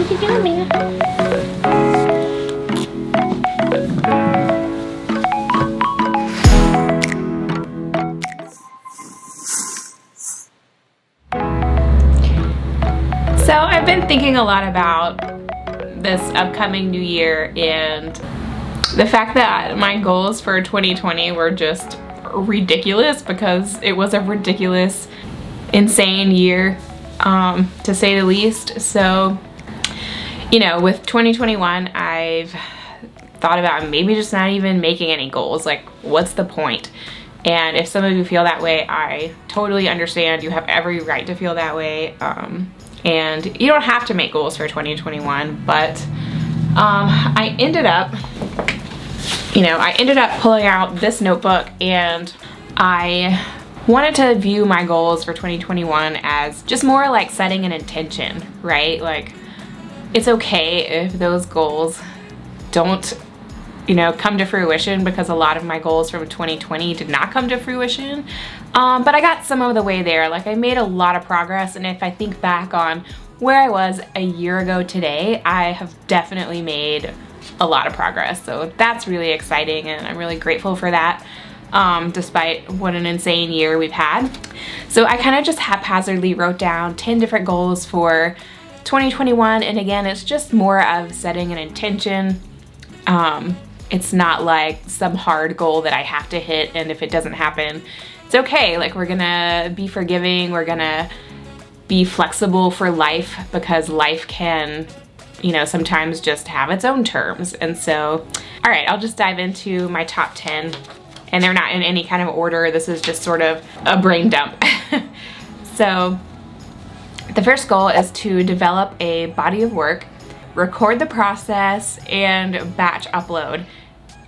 What you doing, Mia? So I've been thinking a lot about this upcoming new year and the fact that my goals for 2020 were just ridiculous because it was a ridiculous, insane year, to say the least. So, you know, with 2021, I've thought about maybe just not even making any goals. Like, what's the point? And if some of you feel that way, I totally understand. You have every right to feel that way. And you don't have to make goals for 2021, but I ended up pulling out this notebook, and I wanted to view my goals for 2021 as just more like setting an intention, right? Like, it's okay if those goals don't, come to fruition, because a lot of my goals from 2020 did not come to fruition. But I got some of the way there. Like, I made a lot of progress, and if I think back on where I was a year ago today, I have definitely made a lot of progress. So that's really exciting, and I'm really grateful for that, despite what an insane year we've had. So I kind of just haphazardly wrote down 10 different goals for 2021, and again, it's just more of setting an intention. It's not like some hard goal that I have to hit, and if it doesn't happen, it's okay. Like, we're gonna be forgiving, we're gonna be flexible for life, because life can, sometimes just have its own terms. And so, all right, I'll just dive into my top 10, and they're not in any kind of order. This is just sort of a brain dump. So the first goal is to develop a body of work, record the process, and batch upload.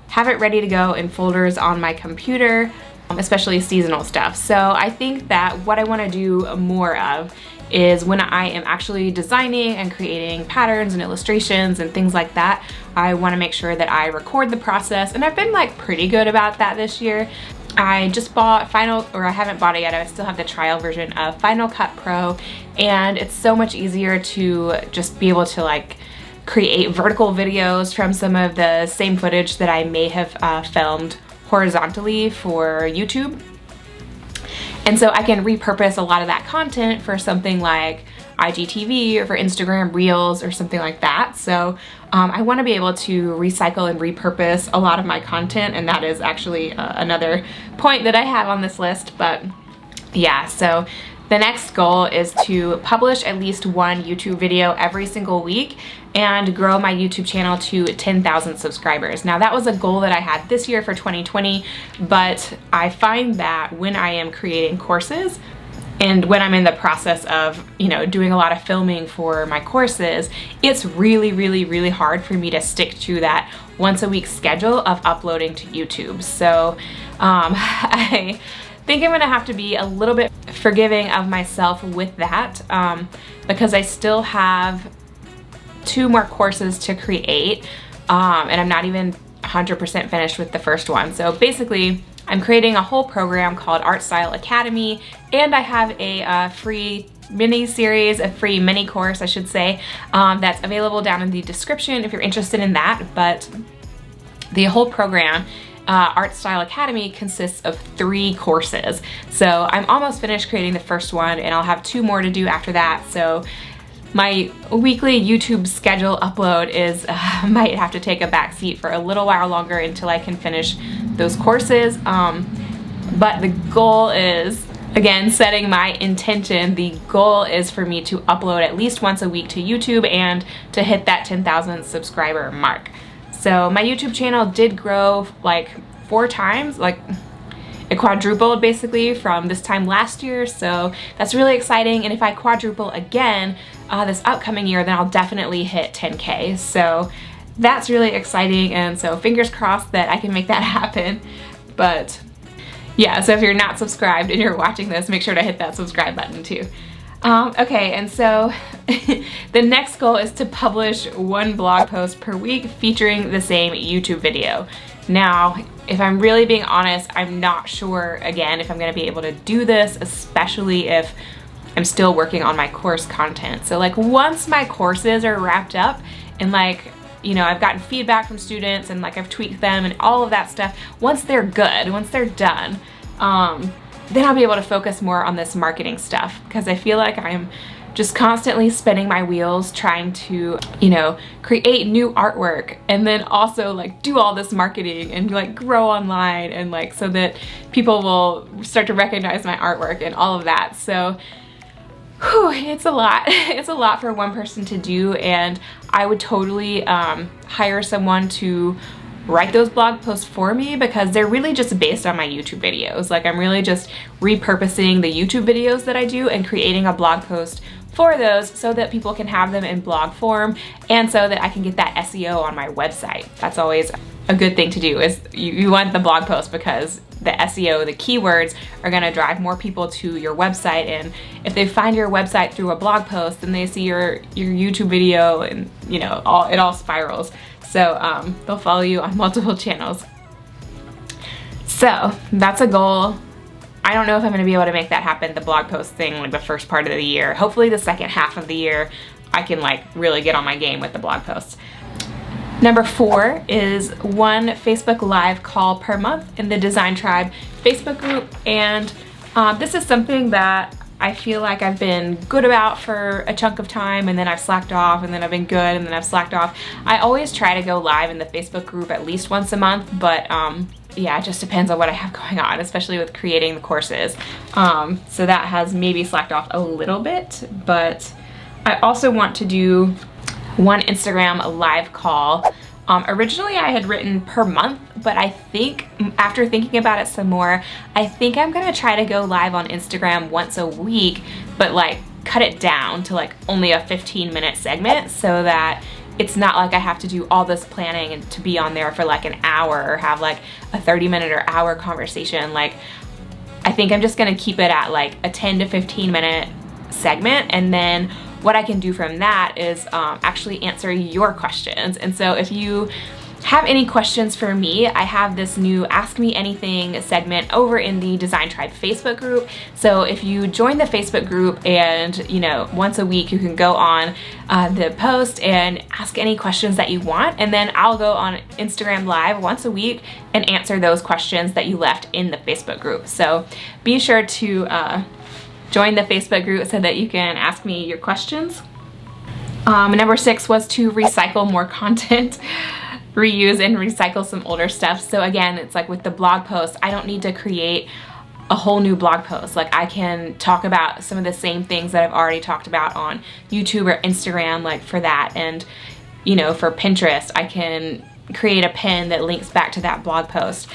Have it ready to go in folders on my computer, especially seasonal stuff. So I think that what I want to do more of is when I am actually designing and creating patterns and illustrations and things like that, I want to make sure that I record the process, and I've been like pretty good about that this year. I just bought I haven't bought it yet, I still have the trial version of Final Cut Pro, and it's so much easier to just be able to like create vertical videos from some of the same footage that I may have filmed horizontally for YouTube. And so I can repurpose a lot of that content for something like IGTV or for Instagram Reels or something like that. So I want to be able to recycle and repurpose a lot of my content, and that is actually another point that I have on this list. But yeah, so the next goal is to publish at least one YouTube video every single week and grow my YouTube channel to 10,000 subscribers. Now, that was a goal that I had this year for 2020, but I find that when I am creating courses and when I'm in the process of, doing a lot of filming for my courses, it's really, really, really hard for me to stick to that once a week schedule of uploading to YouTube. So I think I'm gonna have to be a little bit forgiving of myself with that, because I still have 2 more courses to create, and I'm not even 100% finished with the first one. So basically, I'm creating a whole program called Art Style Academy, and I have a free mini series, a free mini course, I should say, that's available down in the description if you're interested in that. But the whole program, Art Style Academy, consists of 3 courses. So I'm almost finished creating the first one, and I'll have 2 more to do after that. So my weekly YouTube schedule upload is might have to take a back seat for a little while longer until I can finish those courses. But the goal is, again, setting my intention, the goal is for me to upload at least once a week to YouTube and to hit that 10,000 subscriber mark. So my YouTube channel did grow like 4 times, like it quadrupled basically from this time last year. So that's really exciting. And if I quadruple again this upcoming year, then I'll definitely hit 10K. So that's really exciting. And so fingers crossed that I can make that happen. But yeah, so if you're not subscribed and you're watching this, make sure to hit that subscribe button too. Okay, and so the next goal is to publish 1 blog post per week featuring the same YouTube video. Now, if I'm really being honest, I'm not sure, again, if I'm gonna be able to do this, especially if I'm still working on my course content. So like once my courses are wrapped up and like, you know, I've gotten feedback from students and like I've tweaked them and all of that stuff, once they're good, once they're done, then I'll be able to focus more on this marketing stuff, because I feel like I'm just constantly spinning my wheels trying to, you know, create new artwork and then also like do all this marketing and like grow online and like so that people will start to recognize my artwork and all of that. So whew, it's a lot. It's a lot for one person to do, and I would totally hire someone to write those blog posts for me, because they're really just based on my YouTube videos. Like I'm really just repurposing the YouTube videos that I do and creating a blog post for those so that people can have them in blog form and so that I can get that SEO on my website. That's always a good thing to do, is you want the blog post, because the SEO, the keywords, are gonna drive more people to your website, and if they find your website through a blog post, then they see your YouTube video, and you know, it all spirals. So they'll follow you on multiple channels. So that's a goal. I don't know if I'm gonna be able to make that happen, the blog post thing, like the first part of the year. Hopefully the second half of the year, I can like really get on my game with the blog posts. Number 4 is 1 Facebook Live call per month in the Design Tribe Facebook group. And this is something that I feel like I've been good about for a chunk of time, and then I've slacked off, and then I've been good, and then I've slacked off. I always try to go live in the Facebook group at least once a month, but yeah, it just depends on what I have going on, especially with creating the courses. So that has maybe slacked off a little bit, but I also want to do 1 Instagram live call. Originally I had written per month, but I think after thinking about it some more, I think I'm gonna try to go live on Instagram once a week, but like cut it down to like only a 15-minute segment, so that it's not like I have to do all this planning and to be on there for like an hour or have like a 30-minute or hour conversation. Like I think I'm just gonna keep it at like a 10 to 15-minute segment, and then what I can do from that is actually answer your questions. And so if you have any questions for me, I have this new Ask Me Anything segment over in the Design Tribe Facebook group. So if you join the Facebook group, and you know, once a week you can go on the post and ask any questions that you want, and then I'll go on Instagram Live once a week and answer those questions that you left in the Facebook group. So be sure to join the Facebook group so that you can ask me your questions. Number 6 was to recycle more content, reuse and recycle some older stuff. So again, it's like with the blog post, I don't need to create a whole new blog post. Like I can talk about some of the same things that I've already talked about on YouTube or Instagram, like for that. And you know, for Pinterest, I can create a pin that links back to that blog post.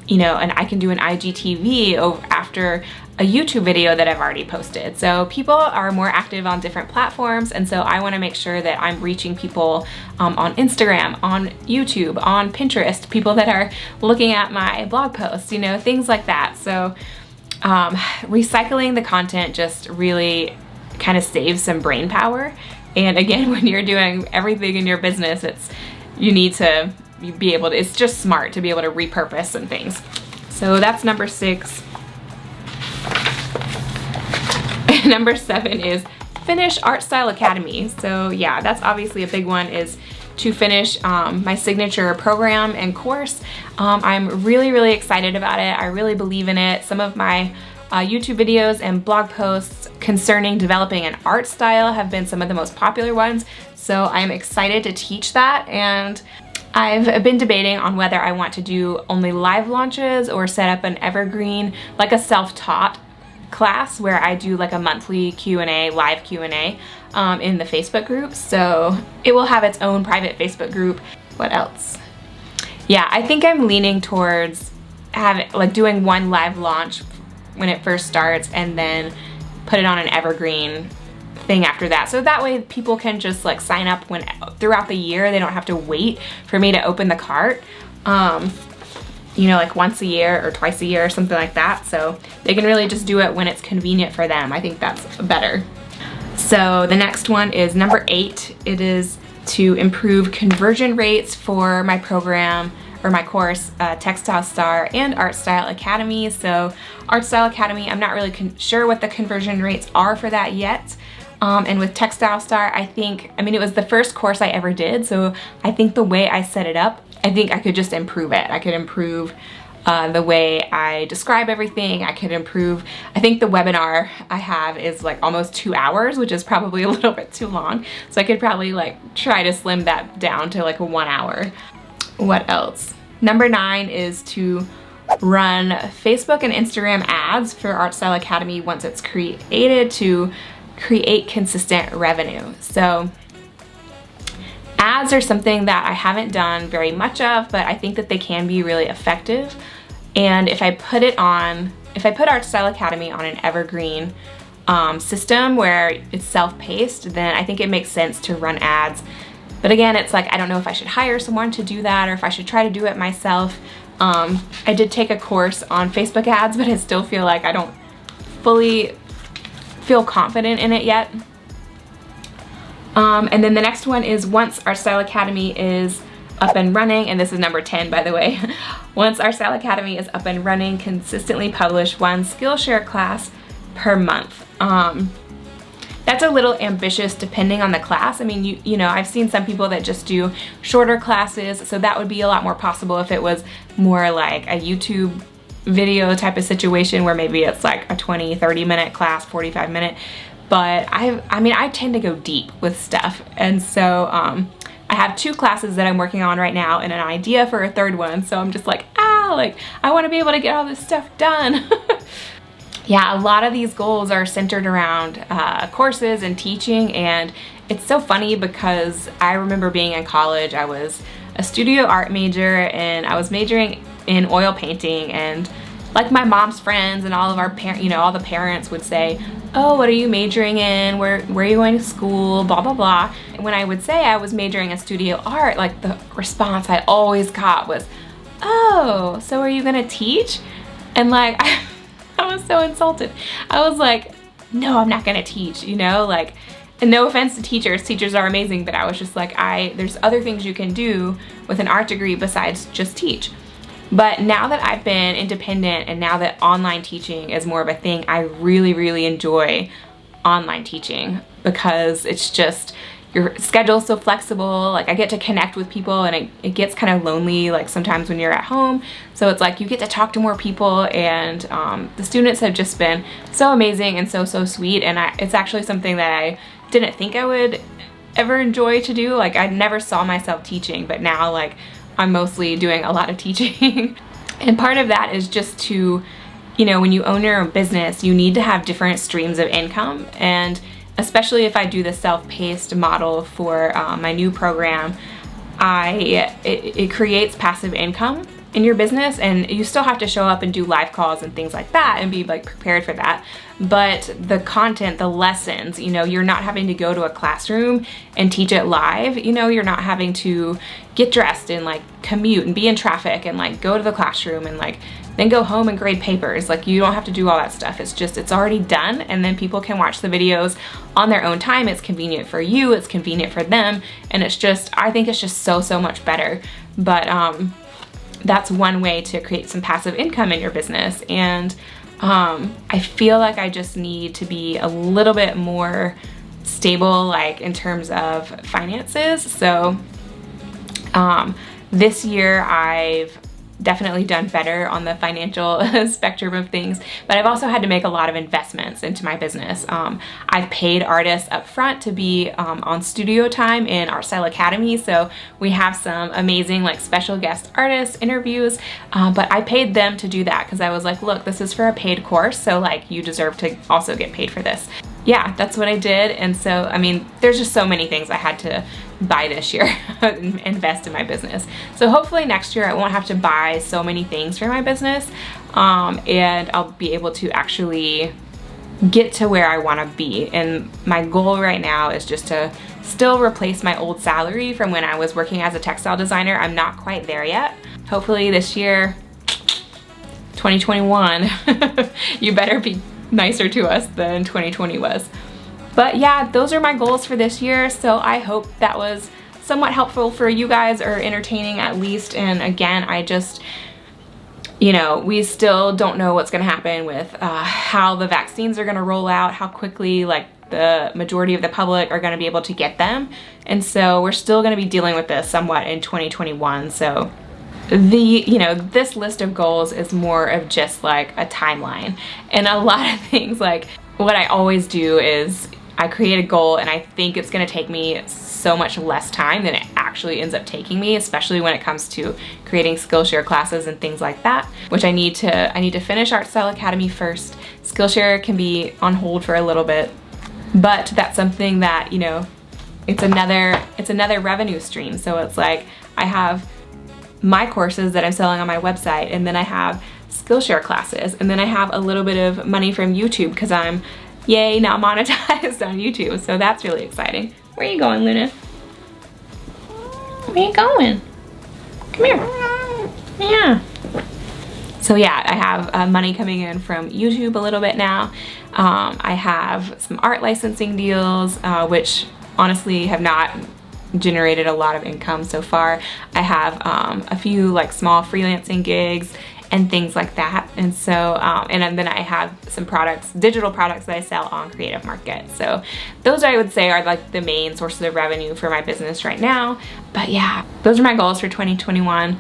You know, and I can do an IGTV after a YouTube video that I've already posted. So people are more active on different platforms, and so I want to make sure that I'm reaching people on Instagram, on YouTube, on Pinterest, people that are looking at my blog posts, you know, things like that. So recycling the content just really kind of saves some brain power. And again, when you're doing everything in your business, you need to be able to, it's just smart to be able to repurpose some things. So that's number 6. Number 7 is finish Art Style Academy. So yeah, that's obviously a big one, is to finish my signature program and course. I'm really excited about it. I really believe in it. Some of my YouTube videos and blog posts concerning developing an art style have been some of the most popular ones. So I'm excited to teach that, and I've been debating on whether I want to do only live launches or set up an Evergreen, like a self-taught class where I do like a monthly Q&A, live Q&A in the Facebook group. So it will have its own private Facebook group. What else? Yeah, I think I'm leaning towards doing 1 live launch when it first starts, and then put it on an Evergreen thing after that. So that way people can just like sign up throughout the year. They don't have to wait for me to open the cart. You know, like once a year or twice a year or something like that. So they can really just do it when it's convenient for them. I think that's better. So the next one is number 8. It is to improve conversion rates for my program, or my course, Textile Star and Art Style Academy. So Art Style Academy, I'm not really sure what the conversion rates are for that yet. And with Textile Star, I mean, it was the first course I ever did, so I think the way I set it up, I think I could just improve it. I could improve the way I describe everything. I could improve, I think the webinar I have is like almost 2 hours, which is probably a little bit too long. So I could probably like try to slim that down to like 1 hour. What else? Number 9 is to run Facebook and Instagram ads for Art Style Academy once it's created to create consistent revenue. So ads are something that I haven't done very much of, but I think that they can be really effective. And if I put Art Style Academy on an Evergreen system where it's self-paced, then I think it makes sense to run ads. But again, it's like, I don't know if I should hire someone to do that or if I should try to do it myself. I did take a course on Facebook ads, but I still feel like I don't fully feel confident in it yet. And then the next one is once Art Style Academy is up and running, and this is number 10 by the way, once Art Style Academy is up and running, consistently publish 1 Skillshare class per month. That's a little ambitious depending on the class. I mean, you know, I've seen some people that just do shorter classes, so that would be a lot more possible if it was more like a YouTube video type of situation where maybe it's like a 20-30 minute class, 45 minute. But I mean, I tend to go deep with stuff, and so I have 2 classes that I'm working on right now and an idea for a 3rd one, so I'm just like, like I want to be able to get all this stuff done. Yeah, a lot of these goals are centered around courses and teaching, and it's so funny because I remember being in college, I was a studio art major and I was majoring in oil painting, and like my mom's friends and all of our parents, you know, all the parents would say, oh, what are you majoring in? Where are you going to school? Blah, blah, blah. And when I would say I was majoring in studio art, like the response I always got was, oh, so are you gonna teach? And like, I was so insulted. I was like, no, I'm not gonna teach, you know, like, and no offense to teachers are amazing, but I was just like, there's other things you can do with an art degree besides just teach. But now that I've been independent and now that online teaching is more of a thing, I really, really enjoy online teaching because it's just, your schedule's so flexible. Like I get to connect with people, and it gets kind of lonely like sometimes when you're at home. So it's like you get to talk to more people, and the students have just been so amazing and so sweet. And it's actually something that I didn't think I would ever enjoy to do. Like I never saw myself teaching, but now like I'm mostly doing a lot of teaching. And part of that is just to, you know, when you own your own business, you need to have different streams of income. And especially if I do the self-paced model for my new program, it creates passive income in your business, and you still have to show up and do live calls and things like that and be like prepared for that. But the content, the lessons, you know, you're not having to go to a classroom and teach it live. You know, you're not having to get dressed and like commute and be in traffic and like go to the classroom and like then go home and grade papers. Like you don't have to do all that stuff. It's already done, and then people can watch the videos on their own time. It's convenient for you, it's convenient for them, and it's just, I think it's just so much better. But that's one way to create some passive income in your business. And I feel like I just need to be a little bit more stable, like in terms of finances. So this year I've definitely done better on the financial spectrum of things, but I've also had to make a lot of investments into my business. I've paid artists up front to be on studio time in Art Style Academy, so we have some amazing like special guest artist interviews, but I paid them to do that because I was like, look, this is for a paid course, so like you deserve to also get paid for this. Yeah, that's what I did. And so, I mean, there's just so many things I had to buy this year and invest in my business. So hopefully next year I won't have to buy so many things for my business, and I'll be able to actually get to where I want to be. And my goal right now is just to still replace my old salary from when I was working as a textile designer. I'm not quite there yet. Hopefully this year, 2021, you better be nicer to us than 2020 was. But yeah, those are my goals for this year, so I hope that was somewhat helpful for you guys or entertaining at least. And again, I just, you know, we still don't know what's gonna happen with how the vaccines are gonna roll out, how quickly like the majority of the public are gonna be able to get them. And so we're still gonna be dealing with this somewhat in 2021. So you know, this list of goals is more of just like a timeline. And a lot of things, like what I always do is I create a goal and I think it's gonna take me so much less time than it actually ends up taking me, especially when it comes to creating Skillshare classes and things like that, which I need to finish Art Style Academy first. Skillshare can be on hold for a little bit, but that's something that, you know, it's another revenue stream. So it's like I have my courses that I'm selling on my website, and then I have Skillshare classes, and then I have a little bit of money from YouTube because I'm, yay, now monetized on YouTube. So that's really exciting. Where are you going, Luna? Where are you going? Come here. Yeah. So yeah, I have money coming in from YouTube a little bit now. I have some art licensing deals, which honestly have not generated a lot of income so far. I have a few like small freelancing gigs and things like that. And so, and then I have some products, digital products that I sell on Creative Market. So those I would say are like the main sources of revenue for my business right now. But yeah, those are my goals for 2021.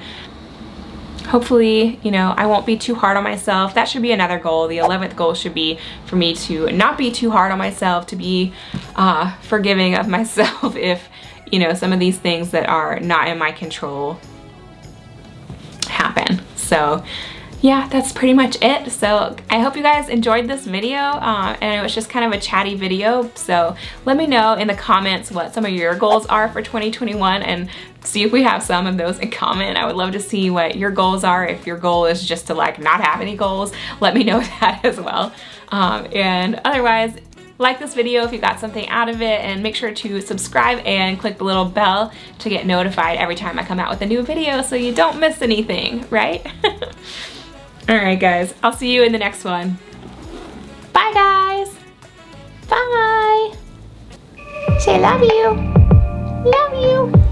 Hopefully, you know, I won't be too hard on myself. That should be another goal. The 11th goal should be for me to not be too hard on myself, to be forgiving of myself if, you know, some of these things that are not in my control happen. So yeah, that's pretty much it. So I hope you guys enjoyed this video, and it was just kind of a chatty video. So let me know in the comments what some of your goals are for 2021 and see if we have some of those in common. I would love to see what your goals are. If your goal is just to like not have any goals, let me know that as well. And otherwise, like this video if you got something out of it, and make sure to subscribe and click the little bell to get notified every time I come out with a new video so you don't miss anything, right? Alright guys, I'll see you in the next one. Bye guys! Bye! Say love you! Love you!